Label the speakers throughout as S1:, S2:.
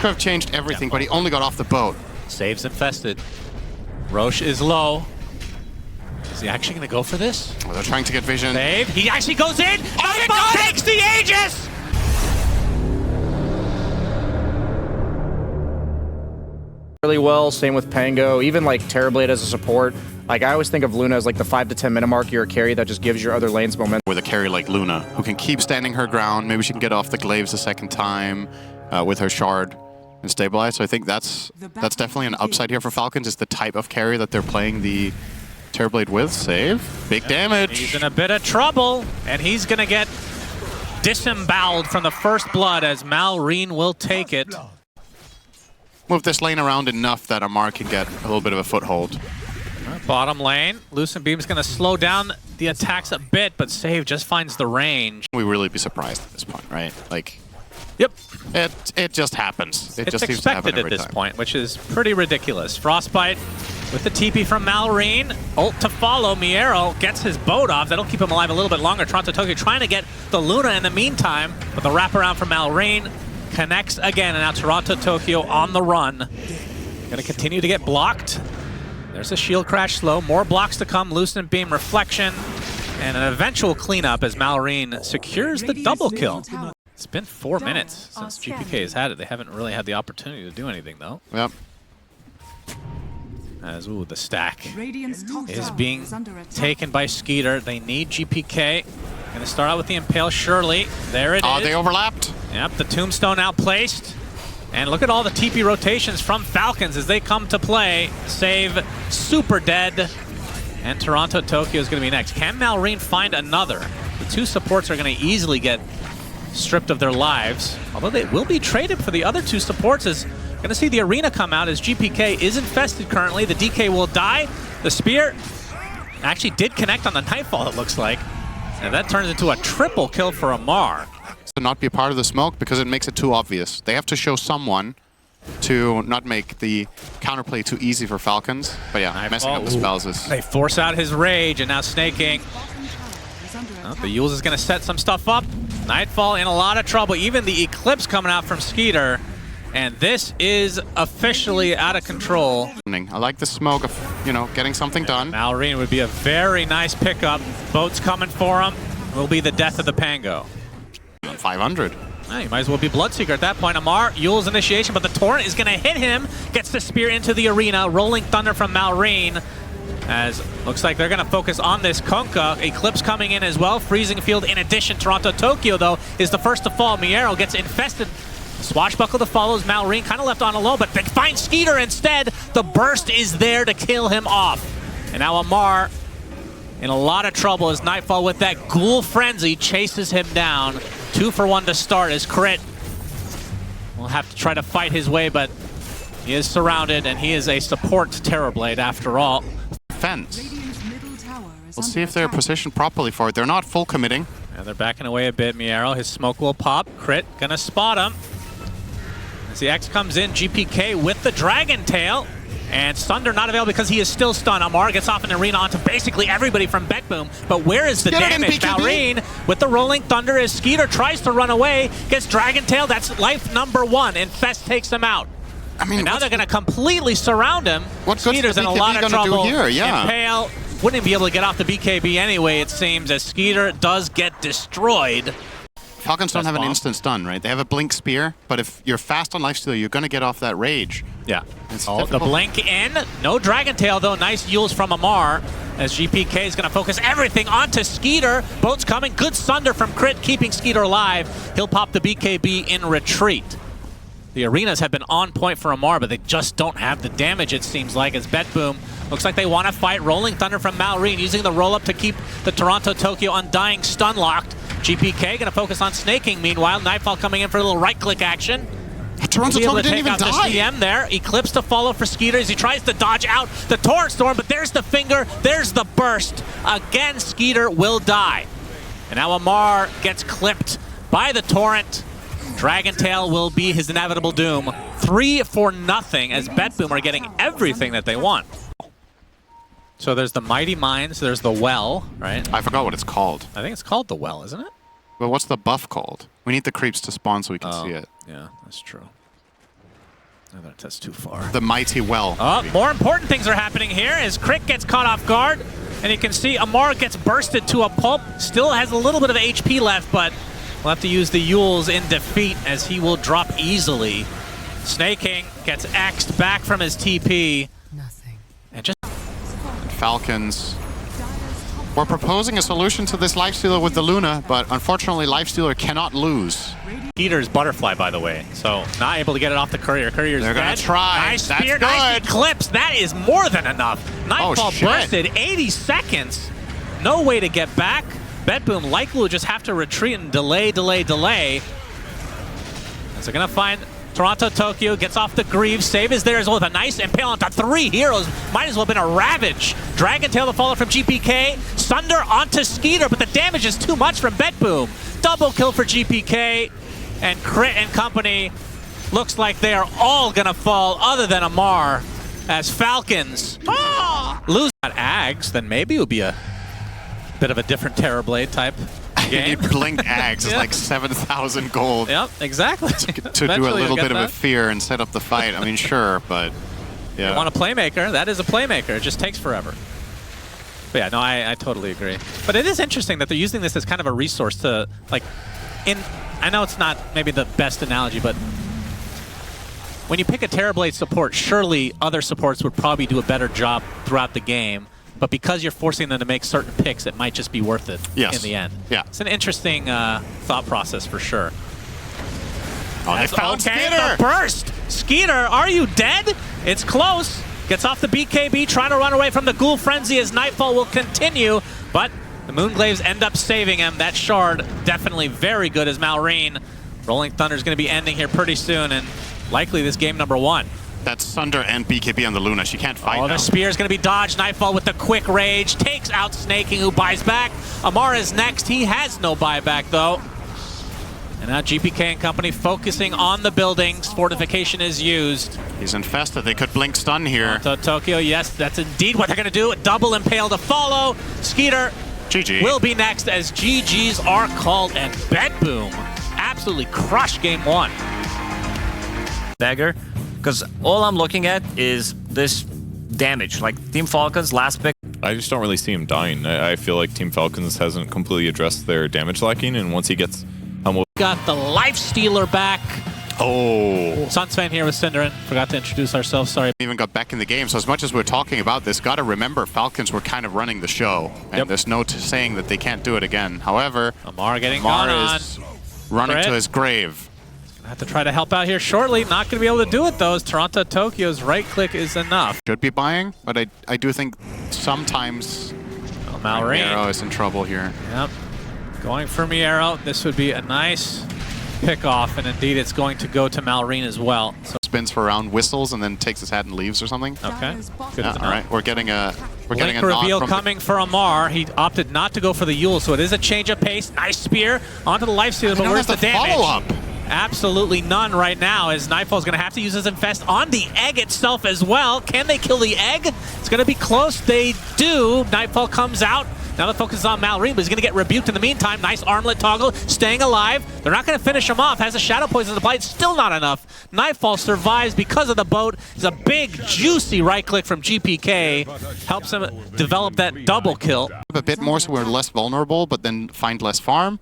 S1: could have changed everything, but he only got off the boat.
S2: Saves infested. Roche is low. Is he actually going to go for this?
S1: Well, they're trying to get vision.
S2: Save. He actually goes in. Oh, takes the Aegis!
S3: Really well, same with Pango, even like Terrorblade as a support. Like I always think of Luna as like the 5 to 10 minute mark, you're a carry that just gives your other lanes momentum.
S1: With a carry like Luna, who can keep standing her ground, maybe she can get off the glaives a second time with her shard and stabilize. So I think that's definitely an upside here for Falcons, is the type of carry that they're playing the Terrorblade with. Save. Big damage.
S2: He's in a bit of trouble, and he's going to get disemboweled from the first blood as Malrine will take it.
S1: Move this lane around enough that Amar can get a little bit of a foothold.
S2: Bottom lane, Lucent Beam's going to slow down the attacks a bit, but Save just finds the range.
S1: We really be surprised at this point, right? Like,
S2: yep,
S1: it just happens. It
S2: it's
S1: just seems to happen
S2: expected
S1: every
S2: at this
S1: time.
S2: point, which is pretty ridiculous. Frostbite with the TP from Malrine. Ult to follow. Miero gets his boat off. That'll keep him alive a little bit longer. Toronto Tokyo trying to get the Luna in the meantime, but the wraparound from Malrine connects again, and now Toronto Tokyo on the run. Gonna continue to get blocked. There's a shield crash slow. More blocks to come. Lucent Beam reflection, and an eventual cleanup as Malrine secures the double kill. It's been 4 minutes since GPK has had it. They haven't really had the opportunity to do anything though.
S1: Yep.
S2: As the stack is being taken by Skeeter. They need GPK. Gonna start out with the Impale, surely. There it is.
S1: Oh, they overlapped.
S2: Yep, the Tombstone outplaced. And look at all the TP rotations from Falcons as they come to play. Save, super dead. And Toronto Tokyo is going to be next. Can Malrine find another? The two supports are going to easily get stripped of their lives. Although they will be traded for the other two supports. As going to see the arena come out as GPK is infested currently. The DK will die. The Spear actually did connect on the Nightfall, it looks like. And that turns into a triple kill for Amar.
S1: To not be a part of the smoke because it makes it too obvious. They have to show someone to not make the counterplay too easy for Falcons. But yeah, messing up the spells.
S2: They force out his rage, and now Snaking. Oh, the Yules is going to set some stuff up. Nightfall in a lot of trouble. Even the Eclipse coming out from Skeeter. And this is officially out of control.
S1: I like the smoke of, you know, getting something done.
S2: Malrine would be a very nice pickup. Boat's coming for him. Will be the death of the Pango.
S1: 500.
S2: You might as well be Bloodseeker at that point. Amar, Yule's initiation, but the Torrent is going to hit him. Gets the Spear into the arena. Rolling Thunder from Malrine. As looks like they're going to focus on this Kunkka. Eclipse coming in as well. Freezing Field in addition. Toronto Tokyo, though, is the first to fall. Miero gets infested. Swashbuckle to follows Malrine. Kind of left on alone, but they find Skeeter instead. The burst is there to kill him off. And now Amar in a lot of trouble as Nightfall with that Ghoul Frenzy chases him down. 2 for 1 to start as Crit will have to try to fight his way, but he is surrounded, and he is a support Terrorblade after all.
S1: Fence. We'll see if they're positioned properly for it. They're not full committing.
S2: And they're backing away a bit. Miero, his smoke will pop. Crit gonna spot him. As the X comes in, GPK with the Dragon Tail. And Sunder not available because he is still stunned. Amar gets off an arena onto basically everybody from BETBOOM. But where is the damage? Malrine with the Rolling Thunder as Skeeter tries to run away. Gets Dragon Tail. That's life number 1. Infest takes him out.
S1: I mean,
S2: and now they're going to completely surround him. Skeeter's in a lot of trouble.
S1: Here? Yeah.
S2: Impale wouldn't be able to get off the BKB anyway, it seems, as Skeeter does get destroyed.
S1: Falcons don't have an instant stun, right? They have a Blink Spear, but if you're fast on lifesteal, you're going to get off that rage.
S2: Yeah. The Blink in. No Dragon Tail, though. Nice Yules from Amar, as GPK is going to focus everything onto Skeeter. Boat's coming. Good Sunder from Crit, keeping Skeeter alive. He'll pop the BKB in retreat. The arenas have been on point for Amar, but they just don't have the damage, it seems like, as BETBOOM looks like they want to fight. Rolling Thunder from Malrine, using the roll-up to keep the Toronto Tokyo Undying stun-locked. GPK going to focus on snaking. Meanwhile, Nightfall coming in for a little right-click action.
S1: Toronto Tokyo didn't even die.
S2: The CM there. Eclipse to follow for Skeeter as he tries to dodge out the Torrent Storm, but there's the finger, there's the burst. Again, Skeeter will die. And now Amar gets clipped by the Torrent. Dragon Tail will be his inevitable doom. 3 for nothing as BETBOOM are getting everything that they want. So there's the Mighty Mines, there's the Well, right?
S1: I forgot what it's called.
S2: I think it's called the Well, isn't it?
S1: But what's the buff called? We need the creeps to spawn so we can see it.
S2: Yeah, that's true. That's too far.
S1: The mighty well.
S2: Oh, more important things are happening here as Crick gets caught off guard. And you can see Amar gets bursted to a pulp. Still has a little bit of HP left, but we'll have to use the Yules in defeat as he will drop easily. Snake King gets X'd back from his TP.
S4: Nothing.
S2: And just
S1: Falcons were proposing a solution to this Lifestealer with the Luna, but unfortunately Lifestealer cannot lose.
S2: Peter's butterfly, by the way, so not able to get it off the Courier. Courier's
S1: They're gonna
S2: dead.
S1: try.
S2: Nice
S1: That's
S2: spear,
S1: good.
S2: nice eclipse. That is more than enough. Nightfall
S1: shit.
S2: bursted, 80 seconds. No way to get back. BETBOOM likely will just have to retreat and delay. As they're gonna find Toronto Tokyo, gets off the Greaves. Save is there as well with a nice impale onto 3 heroes. Might as well have been a Ravage. Dragon Tail the follow from GPK. Sunder onto Skeeter, but the damage is too much from BETBOOM. Double kill for GPK. And Crit and company looks like they are all gonna fall other than Amar as Falcons lose at Ags, then maybe it would be a bit of a different Terrorblade type game.
S1: Blink Ags is like 7,000 gold
S2: Yep, exactly.
S1: to do a little bit of a fear and set up the fight. I mean, sure, but yeah.
S2: You want a playmaker, that is a playmaker. It just takes forever. But yeah, no, I totally agree. But it is interesting that they're using this as kind of a resource to, like, I know it's not maybe the best analogy, but when you pick a Terrorblade support, surely other supports would probably do a better job throughout the game. But because you're forcing them to make certain picks, it might just be worth it in the end.
S1: Yeah.
S2: It's an interesting thought process for sure.
S1: Oh, they found Skeeter!
S2: The burst! Skeeter, are you dead? It's close. Gets off the BKB, trying to run away from the Ghoul Frenzy as Nightfall will continue, but the Moonglaves end up saving him. That shard definitely very good as Malrine. Rolling Thunder is going to be ending here pretty soon, and likely this game number 1.
S1: That's Sunder and BKB on the Luna. She can't fight now.
S2: The spear is going to be dodged. Nightfall with the quick rage. Takes out Snaking, who buys back. Amar is next. He has no buyback, though. And now GPK and company focusing on the buildings. Fortification is used.
S1: He's infested. They could blink stun here.
S2: So Tokyo, yes, that's indeed what they're going to do. Double impale to follow. Skeeter
S1: GG.
S2: will be next as GGs are called, and BETBOOM absolutely crushed game 1.
S5: Dagger, because all I'm looking at is this damage. Like Team Falcons last pick.
S6: I just don't really see him dying. I feel like Team Falcons hasn't completely addressed their damage lacking, and once he gets
S2: got the Lifestealer back.
S1: Oh.
S2: Sunsfan here with Cinderin. Forgot to introduce ourselves, sorry.
S1: Even got back in the game, so as much as we're talking about this, gotta remember Falcons were kind of running the show, and there's no saying that they can't do it again. However,
S2: Amar getting gone on.
S1: is running to his grave.
S2: Have to try to help out here shortly. Not going to be able to do it, though, as Toronto Tokyo's right click is enough.
S1: Should be buying, but I do think sometimes
S2: Malrine.
S1: Miero is in trouble here.
S2: Yep. Going for Miero. This would be a nice pick-off, and indeed it's going to go to Malrine as well. So
S1: Spins for a round, whistles, and then takes his hat and leaves or something.
S2: okay. Good
S1: Yeah,
S2: to know.
S1: all right, we're getting a
S2: Link
S1: nod
S2: reveal
S1: from
S2: coming for Amar. He opted not to go for the Yule, so it is a change of pace. Nice spear onto the Lifestealer, but where's the damage?
S1: Follow-up.
S2: Absolutely none right now, as Nightfall's going to have to use his Infest on the egg itself as well. Can they kill the egg? It's going to be close. They do. Nightfall comes out. Now the focus is on Malrine, but he's going to get rebuked in the meantime. Nice armlet toggle, staying alive. They're not going to finish him off. Has a Shadow Poison applied. Still not enough. Nightfall survives because of the boat. It's a big, juicy right click from GPK. Helps him develop that double kill.
S1: A bit more so we're less vulnerable, but then find less farm.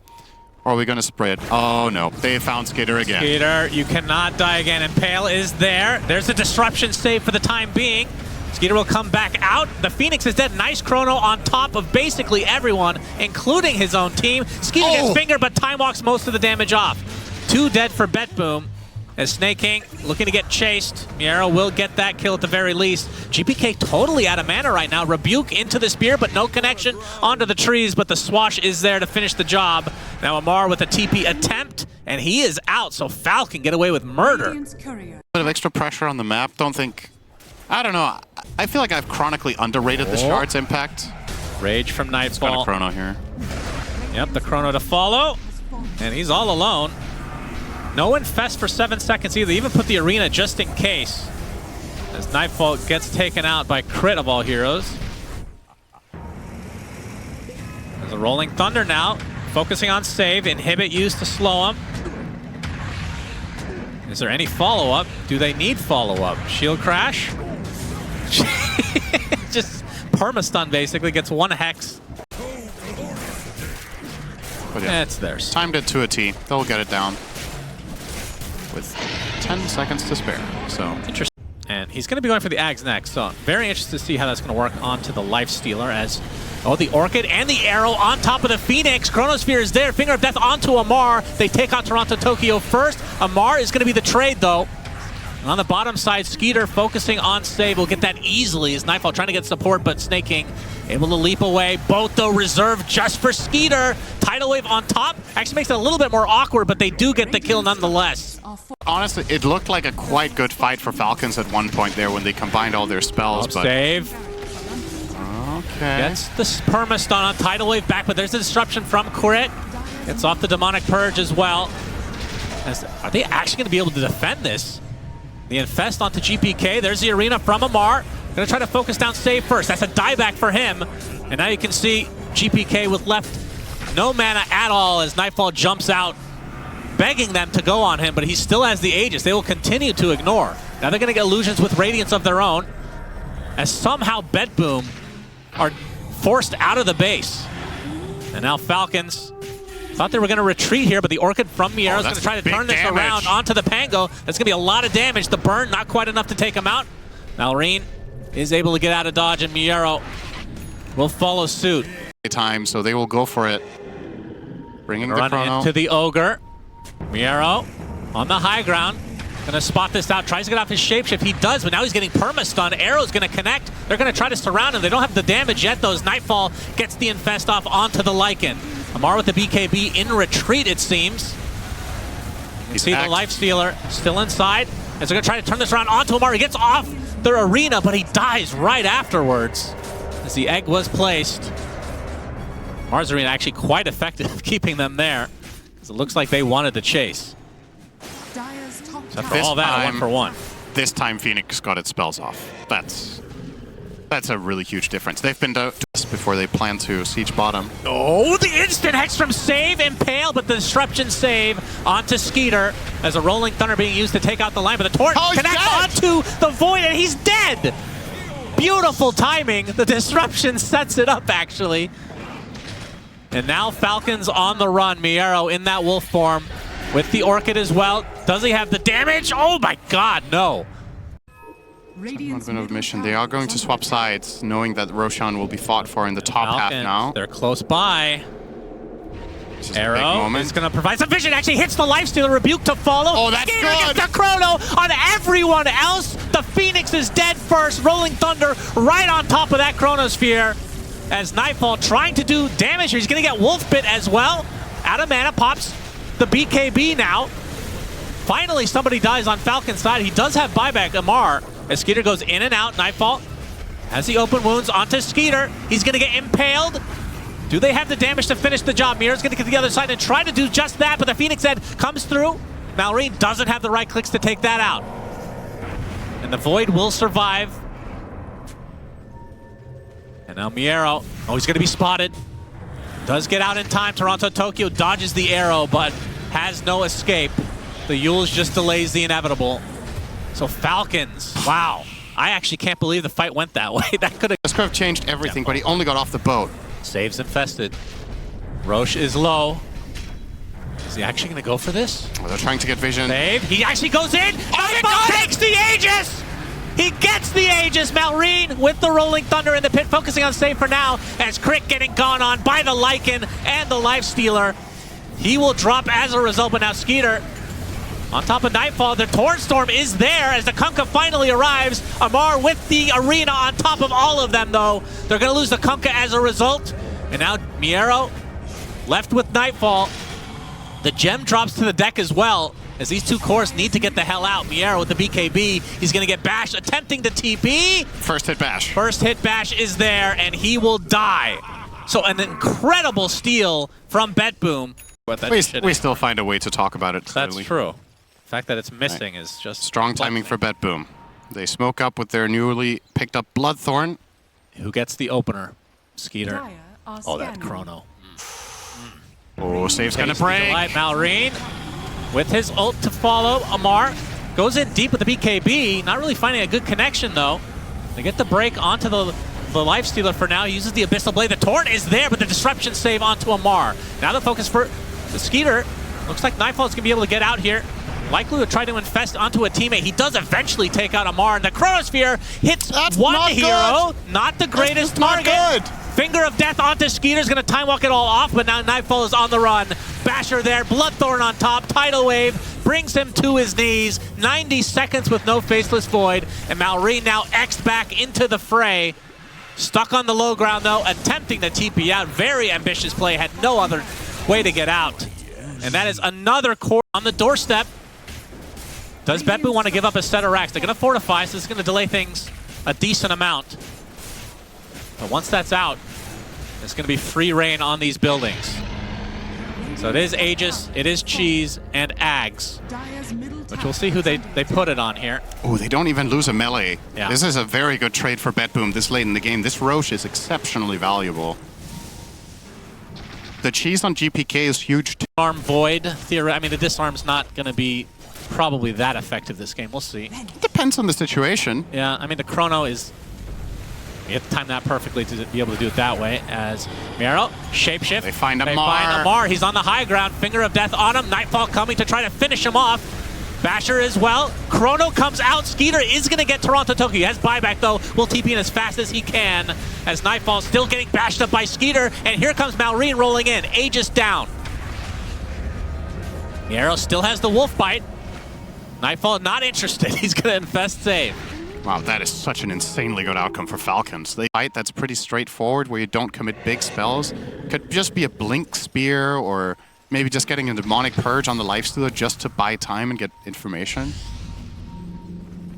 S1: Or are we going to spread? Oh no, they found Skeeter again.
S2: Skeeter, you cannot die again. Impale is there. There's a disruption save for the time being. Skeeter will come back out. The Phoenix is dead. Nice chrono on top of basically everyone, including his own team. Skeeter gets fingered, but time walks most of the damage off. 2 dead for BETBOOM. As Snake King looking to get chased. Miero will get that kill at the very least. GPK totally out of mana right now. Rebuke into the spear, but no connection onto the trees, but the swash is there to finish the job. Now Amar with a TP attempt, and he is out, so Falcon get away with murder.
S1: Bit of extra pressure on the map. I don't know. I feel like I've chronically underrated the shard's impact.
S2: Rage from
S1: It's got
S2: Nightfall.
S1: a chrono here.
S2: Yep, the chrono to follow. And he's all alone. No infest for 7 seconds either. They even put the arena just in case. As Nightfall gets taken out by Crit of all heroes. There's a Rolling Thunder now. Focusing on save. Inhibit used to slow him. Is there any follow-up? Do they need follow-up? Shield crash? Just perma-stun, basically. Gets 1 hex.
S1: But yeah,
S2: It's theirs.
S1: timed it to a T. They'll get it down with 10 seconds to spare. So
S2: Interesting. And he's going to be going for the Ags next. So very interested to see how that's going to work onto the Life Stealer as... Oh, the Orchid and the Arrow on top of the Phoenix. Chronosphere is there. Finger of Death onto Amar. They take out Toronto Tokyo first. Amar is going to be the trade, though. And on the bottom side, Skeeter focusing on save. Will get that easily as Nightfall trying to get support, but Snake King able to leap away. Both, though, reserved just for Skeeter. Tidal Wave on top. Actually makes it a little bit more awkward, but they do get the kill nonetheless.
S1: honestly, it looked like a quite good fight for Falcons at one point there when they combined all their spells. But
S2: save.
S1: Okay.
S2: Gets the perma-stun on Tidal Wave back, but there's a disruption from Crit. Gets off the Demonic Purge as well. Are they actually going to be able to defend this? The Infest onto GPK. There's the Arena from Amar. Going to try to focus down save first. That's a dieback for him. And now you can see GPK with left no mana at all as Nightfall jumps out, begging them to go on him, but he still has the Aegis. They will continue to ignore. Now they're going to get illusions with Radiance of their own, as somehow BETBOOM are forced out of the base. And now Falcons thought they were going to retreat here, but the Orchid from Miero is going to try to turn this around onto the Pango. That's going to be a lot of damage. The burn, not quite enough to take him out. Malrine is able to get out of dodge, and Miero will follow suit.
S1: Time, so they will go for it. Bringing the
S2: Run
S1: chrono.
S2: into the Ogre. Miero on the high ground. Gonna spot this out, tries to get off his shapeshift. He does, but now he's getting perma-stun. Arrow's gonna connect. They're gonna try to surround him. They don't have the damage yet, though, as Nightfall gets the Infest off onto the Lycan. Amar with the BKB in retreat, it seems. You see the Life Stealer still inside, as they're gonna try to turn this around onto Amar. He gets off their Arena, but he dies right afterwards, as the egg was placed. Amar's Arena actually quite effective keeping them there, because it looks like they wanted to chase. So for all that, 1 for 1.
S1: This time Phoenix got its spells off. That's a really huge difference. They've been to us before they plan to siege bottom.
S2: Oh, the instant hex from Save, Impale, but the disruption save onto Skeeter as a Rolling Thunder being used to take out the line, but the Torrent connects onto the Void and he's dead! Beautiful timing. The disruption sets it up, actually. And now Falcons on the run. Miero in that wolf form with the Orchid as well. Does he have the damage? Oh my god, no.
S1: Of mission. They are going to swap sides, knowing that Roshan will be fought for in the top half now.
S2: They're close by.
S1: This is
S2: Arrow is going to provide some vision. Actually hits the Lifestealer. Rebuke to follow.
S1: Oh, that's
S2: Skeeter
S1: good.
S2: gets the Chrono on everyone else. The Phoenix is dead first. Rolling Thunder right on top of that Chronosphere. As Nightfall trying to do damage here. He's going to get Wolf Bit as well. Out of mana, pops the BKB now. Finally, somebody dies on Falcon's side. He does have buyback, Amar. As Skeeter goes in and out, Nightfall has the open wounds onto Skeeter. He's going to get impaled. Do they have the damage to finish the job? Miro's going to get to the other side and try to do just that, but the Phoenix Head comes through. Malrine doesn't have the right clicks to take that out. And the Void will survive. And now Miero, he's going to be spotted. Does get out in time. Toronto Tokyo dodges the arrow, but has no escape. The Yules just delays the inevitable. So Falcons, wow. I actually can't believe the fight went that way. That could
S1: have changed everything, but he only got off the boat.
S2: Saves infested. Roche is low. Is he actually going to go for this?
S1: Oh, they're trying to get vision.
S2: Save. He actually goes in. Takes the Aegis. He gets the Aegis. Malrine with the Rolling Thunder in the pit, focusing on save for now, as Crit getting gone on by the Lycan and the Life Stealer. He will drop as a result, but now Skeeter on top of Nightfall. The Torrent Storm is there as the Kunkka finally arrives. Amar with the Arena on top of all of them, though. They're going to lose the Kunkka as a result. And now Miero left with Nightfall. The gem drops to the deck as well, as these two cores need to get the hell out. Miero with the BKB. He's going to get bashed, attempting to TP.
S1: First hit bash.
S2: First hit bash is there, and he will die. So an incredible steal from BETBOOM.
S1: We still find a way to talk about it. Clearly.
S2: That's true. The fact that it's missing is just
S1: strong timing for BETBOOM. They smoke up with their newly picked up Bloodthorn.
S2: Who gets the opener? Skeeter. Oh, that Chrono.
S1: Oh, save's gonna break.
S2: Malrine with his ult to follow. Amar goes in deep with the BKB, not really finding a good connection though. They get the break onto the Lifestealer for now, uses the Abyssal Blade. The Torrent is there, but the disruption save onto Amar. Now the focus for the Skeeter. Looks like Nightfall's gonna be able to get out here. Likely would try to infest onto a teammate. He does eventually take out Amar, and the Chronosphere hits one hero. Not the greatest target. Finger of Death onto Skeeter's gonna time walk it all off, but now Nightfall is on the run. Basher there, Bloodthorn on top, Tidal Wave brings him to his knees. 90 seconds with no Faceless Void, and Malrine now X'd back into the fray. Stuck on the low ground though, attempting to TP out. Very ambitious play, had no other way to get out. And that is another core on the doorstep. Does BETBOOM want to give up a set of racks? They're going to fortify, so this is going to delay things a decent amount. But once that's out, it's going to be free reign on these buildings. So it is Aegis, it is Cheese, and Ags. Which we'll see who they put it on here.
S1: Oh, they don't even lose a melee.
S2: Yeah.
S1: This is a very good trade for BETBOOM this late in the game. This Roche is exceptionally valuable. The Cheese on GPK is huge too.
S2: Disarm Void, I mean, the disarm's not going to be probably that effective this game. We'll see.
S1: It depends on the situation.
S2: Yeah, I mean, the Chrono is... You have to time that perfectly to be able to do it that way. As Miro, shapeshift.
S1: They find Amar.
S2: They find Amar. He's on the high ground. Finger of Death on him. Nightfall coming to try to finish him off. Basher as well. Chrono comes out. Skeeter is going to get Toronto Tokyo. He has buyback though. Will TP in as fast as he can. As Nightfall still getting bashed up by Skeeter. And here comes Malrine rolling in. Aegis down. Miro still has the wolf bite. Nightfall not interested. He's going to infest save.
S1: Wow, that is such an insanely good outcome for Falcons. They fight that's pretty straightforward, where you don't commit big spells. Could just be a Blink Spear, or maybe just getting a Demonic Purge on the Lifestealer just to buy time and get information.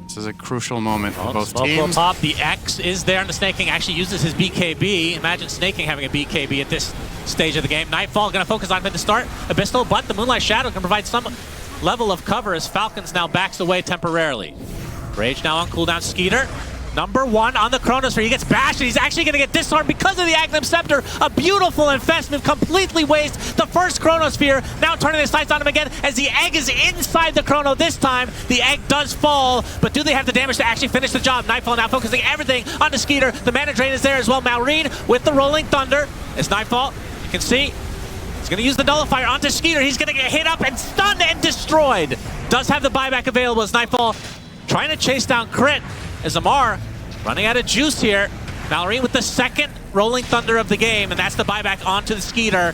S1: This is a crucial moment for both teams.
S2: Pop. The X is there, and the Snake King actually uses his BKB. Imagine Snake King having a BKB at this stage of the game. Nightfall going to focus on him at the start. Abyssal, but the Moonlight Shadow can provide some level of cover as Falcons now backs away temporarily. Rage now on cooldown. Skeeter, number one on the Chronosphere. He gets bashed, and he's actually going to get disarmed because of the Agnum Scepter. A beautiful infest move, completely wastes the first Chronosphere. Now turning his sights on him again as the egg is inside the Chrono this time. The egg does fall, but do they have the damage to actually finish the job? Nightfall now focusing everything on the Skeeter. The Mana Drain is there as well. Malrine with the Rolling Thunder. It's Nightfall. You can see he's going to use the Nullifier onto Skeeter. He's going to get hit up and stunned and destroyed. Does have the buyback available as Nightfall trying to chase down Crit as Amar running out of juice here. Malrine with the second Rolling Thunder of the game, and that's the buyback onto the Skeeter.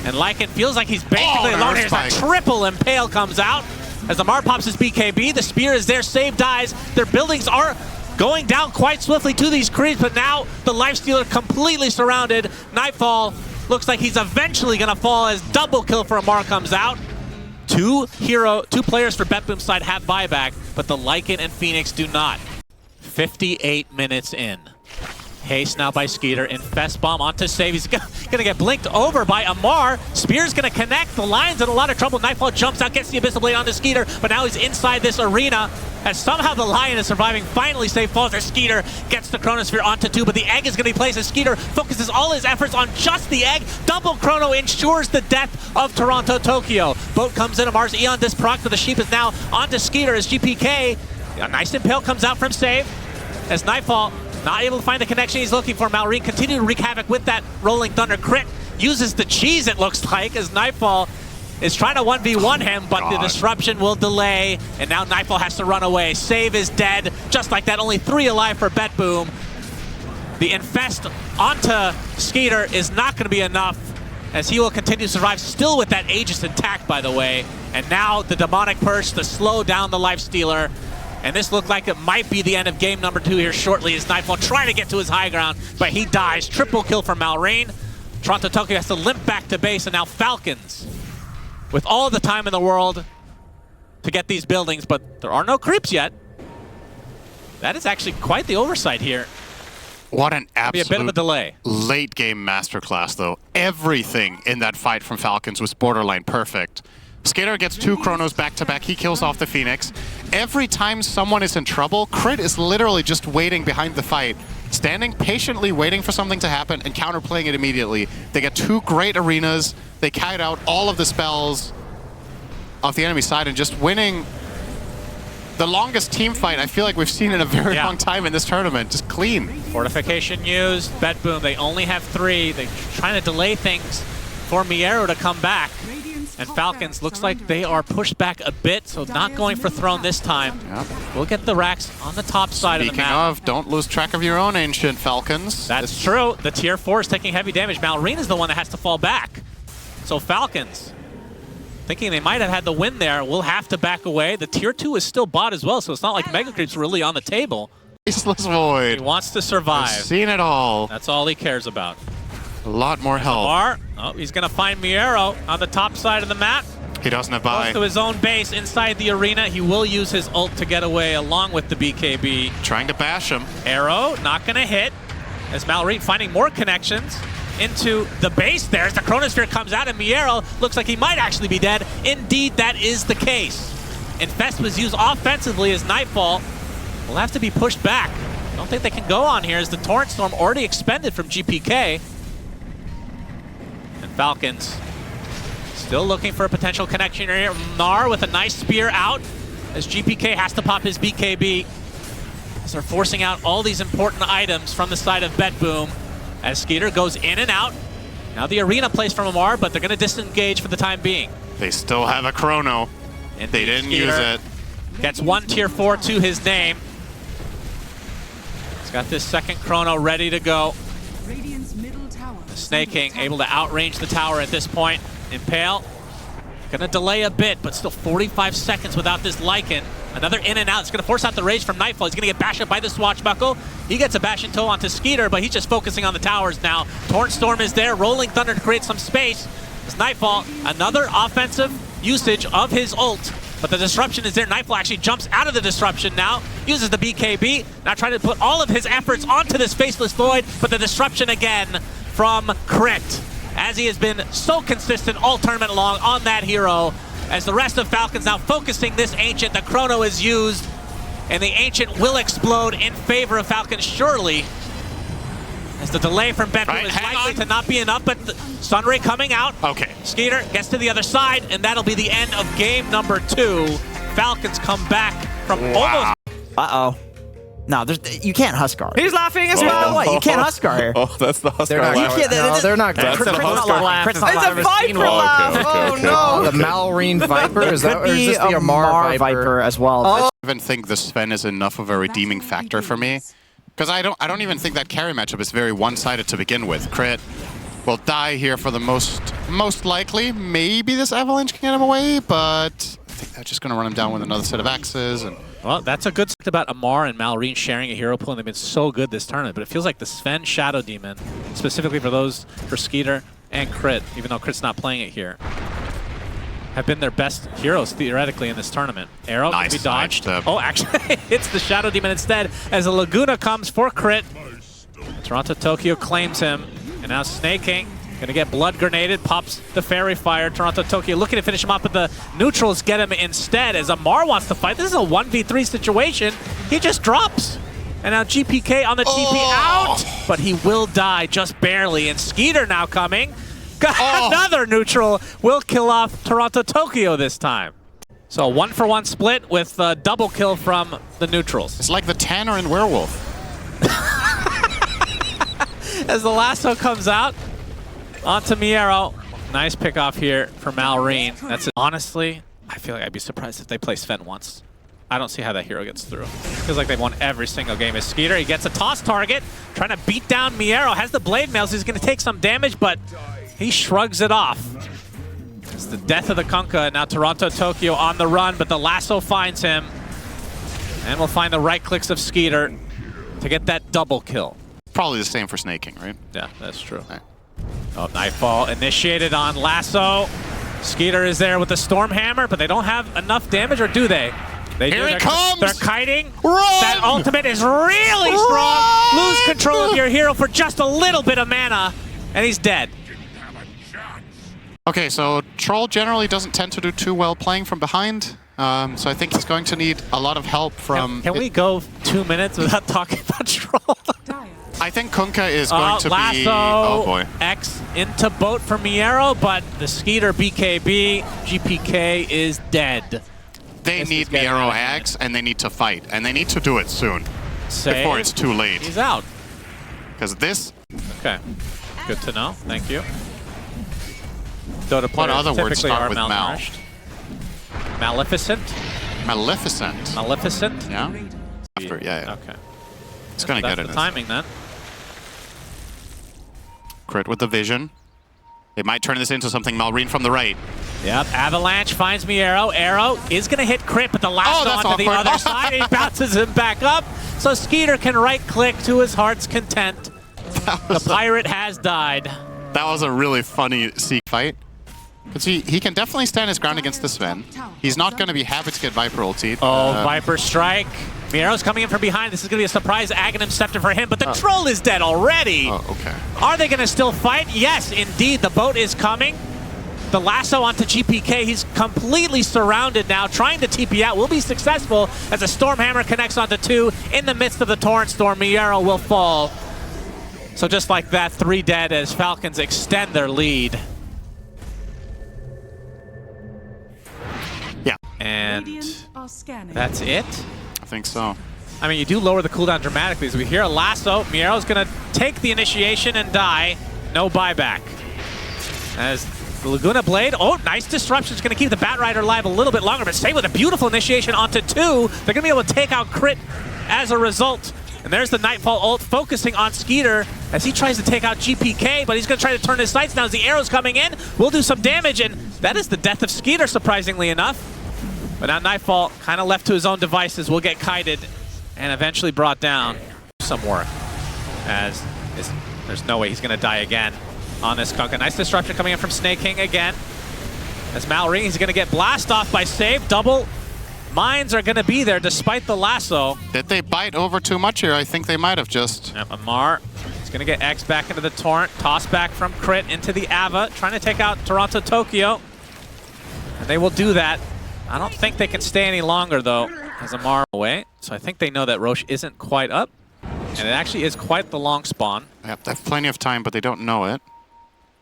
S2: And Lycan feels like he's basically alone here. A triple Impale comes out as Amar pops his BKB. The Spear is there, save dies. Their buildings are going down quite swiftly to these creeps, but now the Lifestealer completely surrounded. Nightfall looks like he's eventually gonna fall as double kill for Amar comes out. Two players for BETBOOM side have buyback, but the Lycan and Phoenix do not. 58 minutes in. Haste now by Skeeter. Infest Bomb onto save. He's gonna get blinked over by Amar. Spear's gonna connect. The Lion's in a lot of trouble. Nightfall jumps out, gets the Abyssal Blade onto Skeeter, but now he's inside this arena. As somehow the Lion is surviving. Finally save falls as Skeeter gets the Chronosphere onto two, but the egg is gonna be placed as Skeeter focuses all his efforts on just the egg. Double Chrono ensures the death of Toronto Tokyo. Boat comes in. Amar's Eon Disc proc, but the Sheep is now onto Skeeter as GPK. A nice Impale comes out from save as Nightfall not able to find the connection he's looking for. Malrine continue to wreak havoc with that Rolling Thunder. Crit uses the cheese, it looks like, as Nightfall is trying to 1v1 him, but the disruption will delay, and now Nightfall has to run away. Save is dead, just like that. Only 3 alive for BETBOOM. The infest onto Skeeter is not going to be enough, as he will continue to survive, still with that Aegis intact, by the way. And now the Demonic Purge to slow down the Lifestealer. And this looked like it might be the end of game number 2 here shortly, as Nightfall trying to get to his high ground, but he dies. Triple kill from Malrine. Toronto Tokyo has to limp back to base, and now Falcons, with all the time in the world to get these buildings, but there are no creeps yet. That is actually quite the oversight here.
S1: What an absolute
S2: be a bit of a delay.
S1: Late game masterclass, though. Everything in that fight from Falcons was borderline perfect. Skater gets 2 Chronos back-to-back. He kills off the Phoenix. Every time someone is in trouble, Crit is literally just waiting behind the fight, standing patiently waiting for something to happen and counterplaying it immediately. They get 2 great arenas. They kite out all of the spells. off the enemy side and just winning the longest team fight I feel like we've seen in a very long time in this tournament. Just clean.
S2: Fortification used. BETBOOM, they only have 3. They're trying to delay things for Miero to come back. And Falcons looks like they are pushed back a bit, so not going for throne this time.
S1: Yep.
S2: We'll get the racks on the top side of the map.
S1: Speaking of, don't lose track of your own ancient Falcons.
S2: That's true. The tier 4 is taking heavy damage. Malrine is the one that has to fall back. So Falcons, thinking they might have had the win there, will have to back away. The tier 2 is still bot as well, so it's not like Mega Creep's really on the table.
S1: Faceless
S2: He
S1: Void.
S2: wants to survive.
S1: I've seen it all.
S2: That's all he cares about.
S1: A lot more help.
S2: Oh, he's going to find Miero on the top side of the map.
S1: He doesn't have
S2: Close
S1: buy.
S2: to his own base inside the arena. He will use his ult to get away along with the BKB.
S1: Trying to bash him.
S2: Arrow, not going to hit. As Malrine finding more connections into the base there. As the Chronosphere comes out and Miero looks like he might actually be dead. Indeed, that is the case. Infest was used offensively as Nightfall will have to be pushed back. I don't think they can go on here as the Torrent Storm already expended from GPK. And Falcons still looking for a potential connection here. Gnar with a nice spear out as GPK has to pop his BKB. As they're forcing out all these important items from the side of BETBOOM. As Skeeter goes in and out. Now the arena plays from Amar, but they're going to disengage for the time being.
S1: They still have a chrono.
S2: Indeed,
S1: They didn't
S2: Skeeter
S1: use it.
S2: gets 1 tier 4 to his name. He's got this second chrono ready to go. Snake King able to outrange the tower at this point. Impale, gonna delay a bit, but still 45 seconds without this Lycan. Another in and out. It's gonna force out the rage from Nightfall. He's gonna get bashed up by the Swashbuckle. He gets a bash and toe onto Skeeter, but he's just focusing on the towers now. Torrent Storm is there, Rolling Thunder to create some space. It's Nightfall, another offensive usage of his ult, but the disruption is there. Nightfall actually jumps out of the disruption now, uses the BKB, now trying to put all of his efforts onto this Faceless Void, but the disruption again from Crit, as he has been so consistent all tournament long on that hero. As the rest of Falcons now focusing this Ancient, the Chrono is used, and the Ancient will explode in favor of Falcons, surely. As the delay from BETBOOM is likely to not be enough, but Sunray coming out.
S1: Okay.
S2: Skeeter gets to the other side, and that'll be the end of game number 2. Falcons come back from almost...
S4: Uh-oh. No, you can't Huskar.
S3: He's laughing as
S4: No,
S3: well.
S4: what? You can't Huskar here.
S6: Oh, that's the Huskar
S3: They're not
S6: laugh.
S3: going. No, they're not going.
S6: That's the Huskar
S5: laugh.
S4: It's a
S3: Viper laugh. Oh no. The Malrine Viper. Is that, or is this the Amar
S4: Viper as well?
S1: I don't even think the Sven is enough of a redeeming factor for me. Because I don't even think that carry matchup is very one-sided to begin with. Crit will die here for the most likely. Maybe this Avalanche can get him away, but I think they're just going to run him down with another set of axes. And
S2: Well, that's a good thing about Amar and Malrine sharing a hero pool, and they've been so good this tournament. But it feels like the Sven Shadow Demon, specifically for Skeeter and Crit, even though Crit's not playing it here, have been their best heroes theoretically in this tournament. Arrow can be dodged. Oh, actually, it's the Shadow Demon instead as a Laguna comes for Crit. Toronto Tokyo claims him, and now Snake King gonna get blood grenaded, pops the Fairy Fire. Toronto Tokyo looking to finish him up, but the neutrals get him instead as Amar wants to fight. This is a 1v3 situation. He just drops. And now GPK on the TP out, but he will die just barely. And Skeeter now coming. Another neutral will kill off Toronto Tokyo this time. So a 1-for-1 split with a double kill from the neutrals.
S1: it's like the Tanner in Werewolf.
S2: As the lasso comes out onto Miero. Nice pick off here for Malrine. That's it. Honestly, I feel like I'd be surprised if they play Sven once. I don't see how that hero gets through. Feels like they've won every single game. As Skeeter, he gets a toss target, trying to beat down Miero. Has the blade mails. He's going to take some damage, but he shrugs it off. It's the death of the Kunkka. Now Toronto Tokyo on the run, but the lasso finds him. And we'll find the right clicks of Skeeter to get that double kill.
S1: Probably the same for Snake King, right?
S2: Yeah, that's true.
S1: Right.
S2: Oh, Nightfall initiated on Lasso. Skeeter is there with the Storm Hammer, but they don't have enough damage, or do they? They
S1: Here
S2: do.
S1: it comes!
S2: They're kiting.
S1: Run!
S2: That ultimate is really strong. Lose control of your hero for just a little bit of mana, and he's dead.
S1: Okay, so Troll generally doesn't tend to do too well playing from behind. So I think he's going to need a lot of help from...
S2: Can we go 2 minutes without talking about Troll?
S1: I think Kunkka is going to
S2: lasso,
S1: be... Oh, boy.
S2: X into boat for Miero, but the Skeeter BKB, GPK is dead.
S1: They
S2: This
S1: need
S2: is getting out
S1: Miero
S2: of hand.
S1: X, and they need to fight. And they need to do it soon,
S2: Save.
S1: before it's too late.
S2: He's out.
S1: Because this...
S2: Okay. Good to know. Thank you. Dota
S1: What
S2: players
S1: other words
S2: typically
S1: start
S2: are
S1: with Mal?
S2: malnourished. Maleficent?
S1: Maleficent.
S2: Maleficent?
S1: Yeah? After, yeah.
S2: Okay.
S1: It's going to get
S2: That's
S1: it.
S2: the timing then.
S1: Crit with the vision. They might turn this into something. Malrine from the right.
S2: Yep, Avalanche finds Miero. Arrow is going to hit crit, but the lasso
S1: that's
S2: onto the
S1: awkward.
S2: other side. He bounces him back up, so Skeeter can right-click to his heart's content. The pirate has died.
S1: That was a really funny Seek fight. Because he can definitely stand his ground against the Sven. He's not going to be happy to get Viper ultied.
S2: Oh, Viper strike. Miero's coming in from behind. This is going to be a surprise Aghanim Scepter for him, but the troll is dead already.
S1: Oh, okay.
S2: Are they going to still fight? Yes, indeed. The boat is coming. The lasso onto GPK. He's completely surrounded now, trying to TP out. Will be successful as a Stormhammer connects onto 2. In the midst of the Torrent Storm, Miero will fall. So just like that, 3 dead as Falcons extend their lead.
S1: Yeah,
S2: And that's it.
S1: I think so.
S2: I mean, you do lower the cooldown dramatically. As we hear a lasso, Miero's going to take the initiation and die. No buyback. As the Laguna Blade, oh, nice disruption. It's going to keep the Batrider alive a little bit longer, but stay with a beautiful initiation onto 2. They're going to be able to take out crit as a result. And there's the Nightfall ult focusing on Skeeter as he tries to take out GPK, but he's going to try to turn his sights now as the arrow's coming in. Will do some damage, and that is the death of Skeeter, surprisingly enough. But now Nightfall, kind of left to his own devices, will get kited and eventually brought down. Some work, as there's no way he's going to die again on this Kunkka. Nice disruption coming in from Snake King again. As Malrine, he's going to get blast off by save. Double mines are going to be there despite the lasso.
S1: Did they bite over too much here? I think they might have just...
S2: Yep, Amar is going to get X back into the Torrent. Toss back from Crit into the Ava, trying to take out Toronto Tokyo. And they will do that. I don't think they can stay any longer, though, as Amar away. So I think they know that Roche isn't quite up. And it actually is quite the long spawn.
S1: Yep, they have plenty of time, but they don't know it.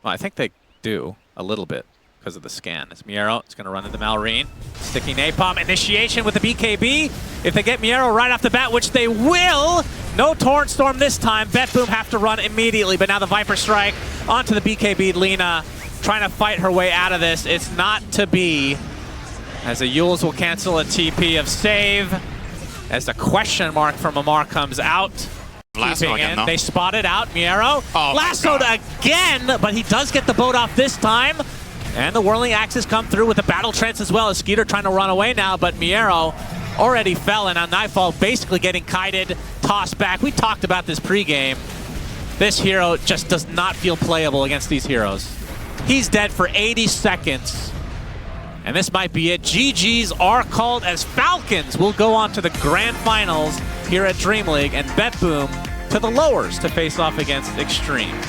S2: Well, I think they do a little bit because of the scan. As Miero is going to run into Malrine. Sticky Napalm initiation with the BKB. If they get Miero right off the bat, which they will, no Torrent Storm this time. BETBOOM have to run immediately, but now the Viper Strike onto the BKB. Lina trying to fight her way out of this. It's not to be. As the Yules will cancel a TP of save. As the question mark from Amar comes out.
S1: Lasso again, though.
S2: They spot it out. Miero lassoed again, but he does get the boat off this time. And the Whirling Axes come through with the Battle Trance as well as Skeeter trying to run away now, but Miero already fell, and on Nightfall basically getting kited, tossed back. We talked about this pregame. This hero just does not feel playable against these heroes. He's dead for 80 seconds. And this might be it. GGs are called as Falcons will go on to the grand finals here at Dream League, and BETBOOM to the lowers to face off against Extreme.